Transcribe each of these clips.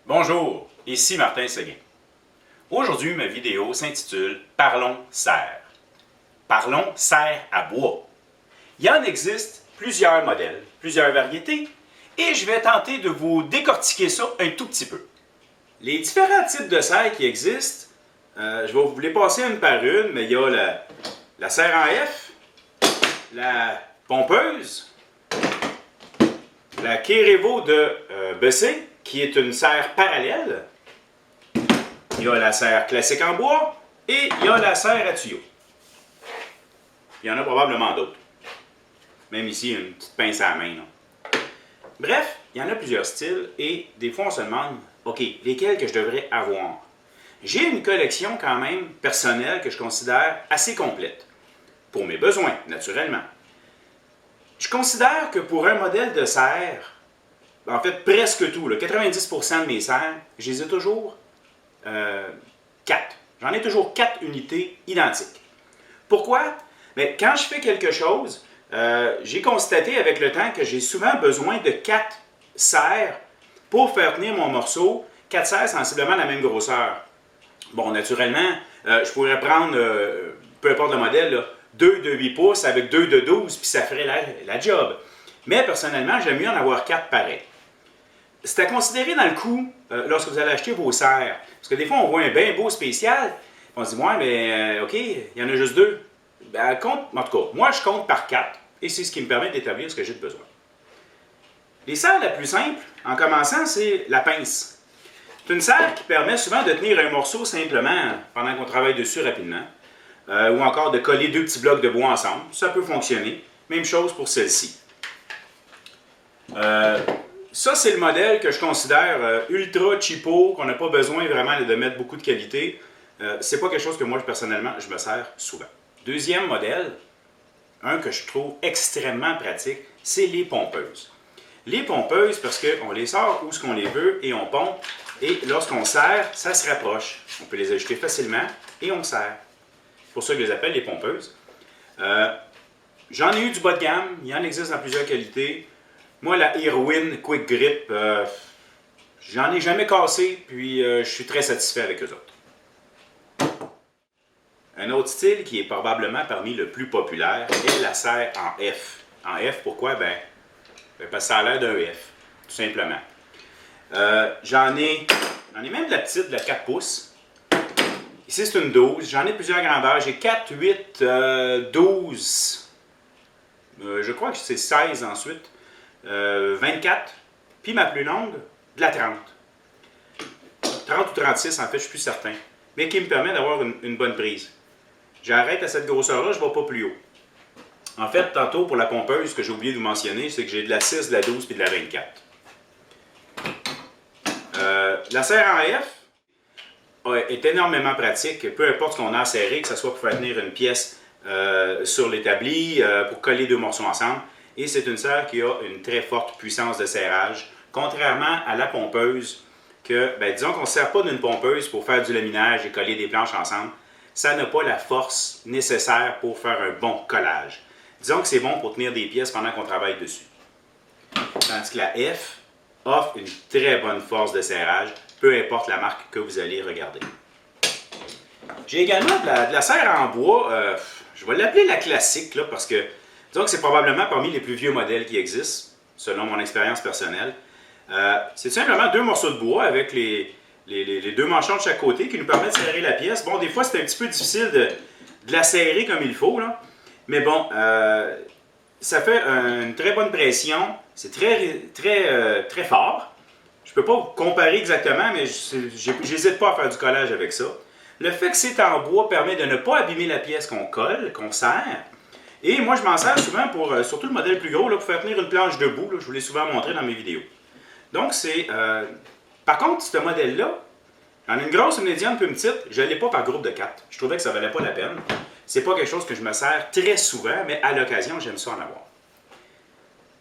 Bonjour, ici Martin Seguin. Aujourd'hui, ma vidéo s'intitule « Parlons serre ». Parlons serre à bois. Il en existe plusieurs modèles, plusieurs variétés, et je vais tenter de vous décortiquer ça un tout petit peu. Les différents types de serre qui existent, je vais vous les passer une par une, mais il y a la serre en F, la pompeuse, la Kerevo de Bessé, qui est une serre parallèle. Il y a la serre classique en bois et il y a la serre à tuyau. Il y en a probablement d'autres. Même ici, une petite pince à la main. Là. Bref, il y en a plusieurs styles et des fois on se demande, OK, lesquels que je devrais avoir? J'ai une collection quand même personnelle que je considère assez complète. Pour mes besoins, naturellement. Je considère que pour un modèle de serre, en fait presque tout, là, 90% de mes serres, je les ai toujours 4. J'en ai toujours 4 unités identiques. Pourquoi? Bien, quand je fais quelque chose, j'ai constaté avec le temps que j'ai souvent besoin de 4 serres pour faire tenir mon morceau, 4 serres sensiblement la même grosseur. Bon, naturellement, je pourrais prendre, peu importe le modèle, là, 2 de 8 pouces avec 2 de 12, puis ça ferait la job. Mais personnellement, j'aime mieux en avoir 4 pareils. C'est à considérer dans le coût lorsque vous allez acheter vos serres. Parce que des fois, on voit un bien beau spécial, on se dit, ouais, mais OK, il y en a juste 2. Ben, en tout cas, moi, je compte par 4, et c'est ce qui me permet d'établir ce que j'ai de besoin. Les serres la plus simple, en commençant, c'est la pince. C'est une serre qui permet souvent de tenir un morceau simplement pendant qu'on travaille dessus rapidement, ou encore de coller 2 petits blocs de bois ensemble. Ça peut fonctionner. Même chose pour celle-ci. Ça, c'est le modèle que je considère ultra cheapo, qu'on n'a pas besoin vraiment de mettre beaucoup de qualité. C'est pas quelque chose que moi, personnellement, je me sers souvent. Deuxième modèle, un que je trouve extrêmement pratique, c'est les pompeuses. Les pompeuses, parce qu'on les sort où ce qu'on les veut et on pompe, et lorsqu'on serre, ça se rapproche. On peut les ajouter facilement et on serre. C'est pour ça que je les appelle les pompeuses. J'en ai eu du bas de gamme, il y en existe dans plusieurs qualités. Moi, la Irwin Quick Grip, j'en ai jamais cassé, puis je suis très satisfait avec eux autres. Un autre style qui est probablement parmi le plus populaire est la serre en F. En F, pourquoi? Parce que ça a l'air d'un F, tout simplement. J'en ai même de la petite, de la 4 pouces. Ici, c'est une 12. J'en ai plusieurs grandeurs. J'ai 4, 8, 12. Je crois que c'est 16 ensuite. 24. Puis ma plus longue, de la 30. 30 ou 36, en fait, je suis plus certain. Mais qui me permet d'avoir une bonne prise. J'arrête à cette grosseur-là, je ne vais pas plus haut. En fait, tantôt, pour la pompeuse, ce que j'ai oublié de vous mentionner, c'est que j'ai de la 6, de la 12 et de la 24. La serre en F est énormément pratique, peu importe ce qu'on a à serrer, que ce soit pour faire tenir une pièce sur l'établi, pour coller 2 morceaux ensemble. Et c'est une serre qui a une très forte puissance de serrage, contrairement à la pompeuse, que, disons qu'on ne se sert pas d'une pompeuse pour faire du laminage et coller des planches ensemble. Ça n'a pas la force nécessaire pour faire un bon collage. Disons que c'est bon pour tenir des pièces pendant qu'on travaille dessus. Tandis que la F offre une très bonne force de serrage, peu importe la marque que vous allez regarder. J'ai également de la serre en bois, je vais l'appeler la classique, là, parce que disons que c'est probablement parmi les plus vieux modèles qui existent, selon mon expérience personnelle. C'est simplement 2 morceaux de bois avec les 2 manchons de chaque côté qui nous permettent de serrer la pièce. Bon, des fois, c'est un petit peu difficile de la serrer comme il faut, là. Mais bon, ça fait une très bonne pression. C'est très fort. Je ne peux pas vous comparer exactement, mais j'hésite pas à faire du collage avec ça. Le fait que c'est en bois permet de ne pas abîmer la pièce qu'on colle, qu'on serre. Et moi, je m'en sers souvent pour, surtout le modèle plus gros, là, pour faire tenir une planche debout. Là, je vous l'ai souvent montré dans mes vidéos. Donc, c'est... par contre, ce modèle-là, j'en ai une grosse, une médiane, puis une petite. Je ne l'ai pas par groupe de 4. Je trouvais que ça ne valait pas la peine. C'est pas quelque chose que je me sers très souvent, mais à l'occasion, j'aime ça en avoir.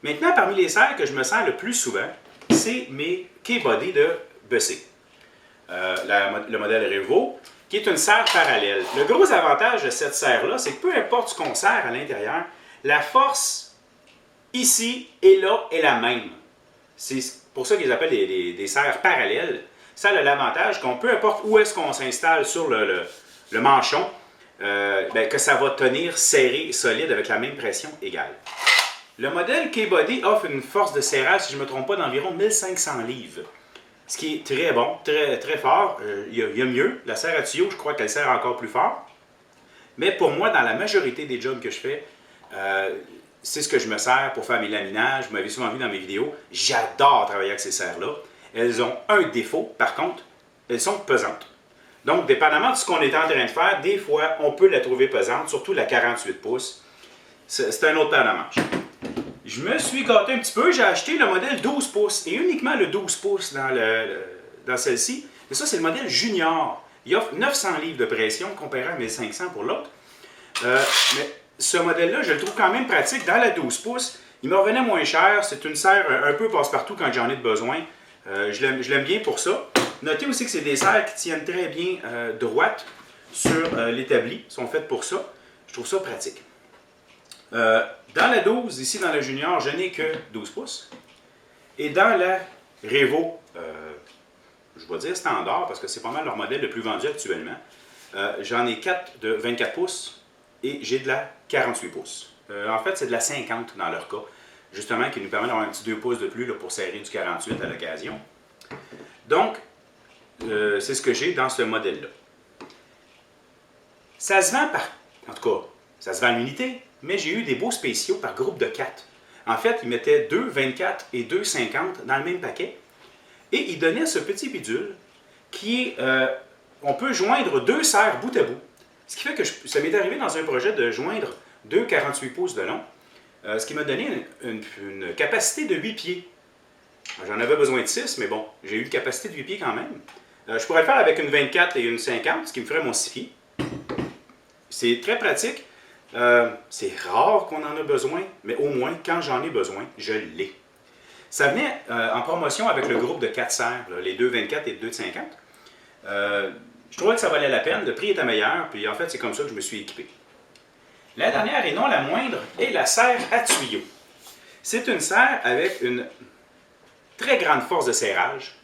Maintenant, parmi les serres que je me sers le plus souvent, c'est mes K-Body de Bessé. Le modèle Revo, qui est une serre parallèle. Le gros avantage de cette serre-là, c'est que peu importe ce qu'on serre à l'intérieur, la force ici et là est la même. C'est pour ça qu'ils appellent des serres parallèles. ça a l'avantage qu'on peu importe où est-ce qu'on s'installe sur le manchon, que ça va tenir serré, solide, avec la même pression égale. Le modèle K-Body offre une force de serrage, si je ne me trompe pas, d'environ 1500 livres. Ce qui est très bon, très, très fort. Il y a mieux. La serre à tuyau, je crois qu'elle sert encore plus fort. Mais pour moi, dans la majorité des jobs que je fais, c'est ce que je me sers pour faire mes laminages. Vous m'avez souvent vu dans mes vidéos. J'adore travailler avec ces serres-là. Elles ont un défaut, par contre, elles sont pesantes. Donc, dépendamment de ce qu'on est en train de faire, des fois, on peut la trouver pesante, surtout la 48 pouces. C'est un autre paire de manches. Je me suis gâté un petit peu, j'ai acheté le modèle 12 pouces, et uniquement le 12 pouces dans celle-ci. Mais ça, c'est le modèle junior. Il offre 900 livres de pression, comparé à 1500 pour l'autre. Mais ce modèle-là, je le trouve quand même pratique. Dans la 12 pouces, il me revenait moins cher. C'est une serre un peu passe-partout quand j'en ai besoin. Je l'aime bien pour ça. Notez aussi que c'est des serres qui tiennent très bien droites sur l'établi. Elles sont faites pour ça. Je trouve ça pratique. Dans la 12, ici dans la junior, je n'ai que 12 pouces. Et dans la Revo, je vais dire standard parce que c'est pas mal leur modèle le plus vendu actuellement, j'en ai 4 de 24 pouces et j'ai de la 48 pouces. En fait, c'est de la 50 dans leur cas, justement, qui nous permet d'avoir un petit 2 pouces de plus là, pour serrer du 48 à l'occasion. Donc, c'est ce que j'ai dans ce modèle-là. Ça se vend en tout cas, ça se vend à l'unité, mais j'ai eu des beaux spéciaux par groupe de 4. En fait, ils mettaient 2 24 et 2 50 dans le même paquet. Et ils donnaient ce petit bidule qui est, on peut joindre 2 serres bout à bout. Ce qui fait que ça m'est arrivé dans un projet de joindre 2 48 pouces de long, ce qui m'a donné une capacité de 8 pieds. J'en avais besoin de 6, mais bon, j'ai eu une capacité de 8 pieds quand même. Je pourrais le faire avec une 24 et une 50, ce qui me ferait mon 6 pieds. C'est très pratique. C'est rare qu'on en a besoin, mais au moins, quand j'en ai besoin, je l'ai. Ça venait en promotion avec le groupe de 4 serres, là, les 2,24 et 2,50. Je trouvais que ça valait la peine, le prix était meilleur, puis en fait, c'est comme ça que je me suis équipé. La dernière, et non la moindre, est la serre à tuyau. C'est une serre avec une très grande force de serrage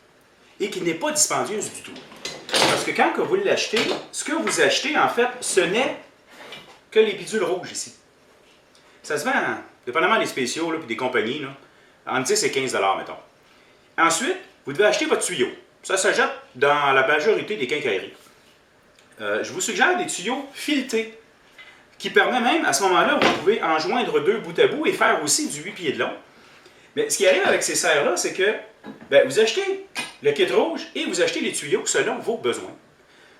et qui n'est pas dispendieuse du tout. Parce que quand vous l'achetez, ce que vous achetez, en fait, ce n'est que les bidules rouges ici. Ça se vend, dépendamment des spéciaux et des compagnies, là, entre 10 et 15 $, mettons. Ensuite, vous devez acheter votre tuyau. Ça se jette dans la majorité des quincailleries. Je vous suggère des tuyaux filetés, qui permet même, à ce moment-là, vous pouvez en joindre 2 bout à bout et faire aussi du 8 pieds de long. Mais ce qui arrive avec ces serres-là, c'est que vous achetez le kit rouge et vous achetez les tuyaux selon vos besoins,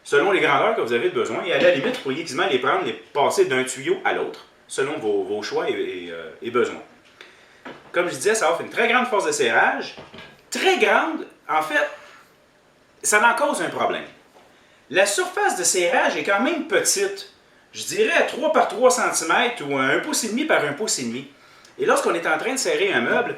selon les grandeurs que vous avez besoin. Et à la limite, vous pourriez quasiment les prendre et passer d'un tuyau à l'autre, selon vos choix et besoins. Comme je disais, ça offre une très grande force de serrage. Très grande, en fait, ça en cause un problème. La surface de serrage est quand même petite. Je dirais 3 par 3 cm ou 1 pouce et demi par 1 pouce et demi. Et lorsqu'on est en train de serrer un meuble,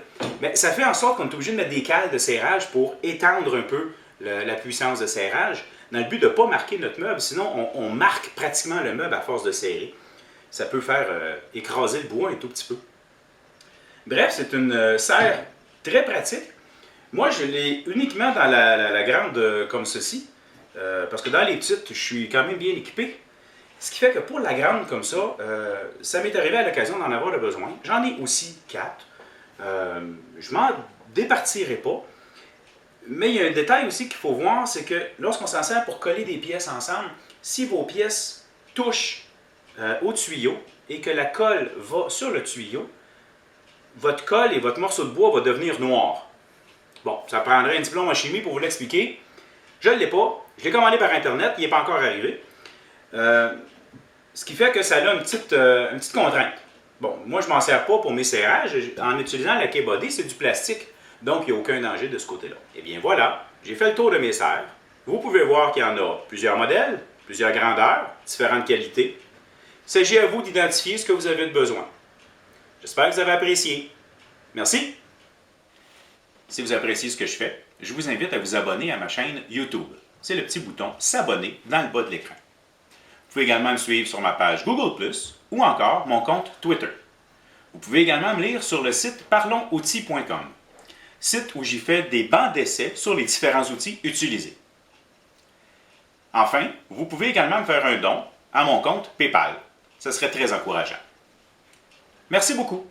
ça fait en sorte qu'on est obligé de mettre des cales de serrage pour étendre un peu la puissance de serrage, dans le but de ne pas marquer notre meuble, sinon on marque pratiquement le meuble à force de serrer. Ça peut faire écraser le bois un tout petit peu. Bref, c'est une serre très pratique. Moi, je l'ai uniquement dans la grande comme ceci, parce que dans les petites, je suis quand même bien équipé. Ce qui fait que pour la grande comme ça, ça m'est arrivé à l'occasion d'en avoir le besoin. J'en ai aussi 4. Je m'en départirai pas. Mais il y a un détail aussi qu'il faut voir, c'est que lorsqu'on s'en sert pour coller des pièces ensemble, si vos pièces touchent au tuyau et que la colle va sur le tuyau, votre colle et votre morceau de bois va devenir noir. Bon, ça prendrait un diplôme en chimie pour vous l'expliquer. Je ne l'ai pas. Je l'ai commandé par Internet, il n'est pas encore arrivé. Ce qui fait que ça a une petite contrainte. Bon, moi, je ne m'en sers pas pour mes serrages. En utilisant la K-Body, c'est du plastique. Donc, il n'y a aucun danger de ce côté-là. Eh bien, voilà. J'ai fait le tour de mes serres. Vous pouvez voir qu'il y en a plusieurs modèles, plusieurs grandeurs, différentes qualités. Il s'agit à vous d'identifier ce que vous avez de besoin. J'espère que vous avez apprécié. Merci. Si vous appréciez ce que je fais, je vous invite à vous abonner à ma chaîne YouTube. C'est le petit bouton « S'abonner » dans le bas de l'écran. Vous pouvez également me suivre sur ma page Google+, ou encore mon compte Twitter. Vous pouvez également me lire sur le site parlonsoutils.com. site où j'y fais des bancs d'essai sur les différents outils utilisés. Enfin, vous pouvez également me faire un don à mon compte PayPal. Ce serait très encourageant. Merci beaucoup.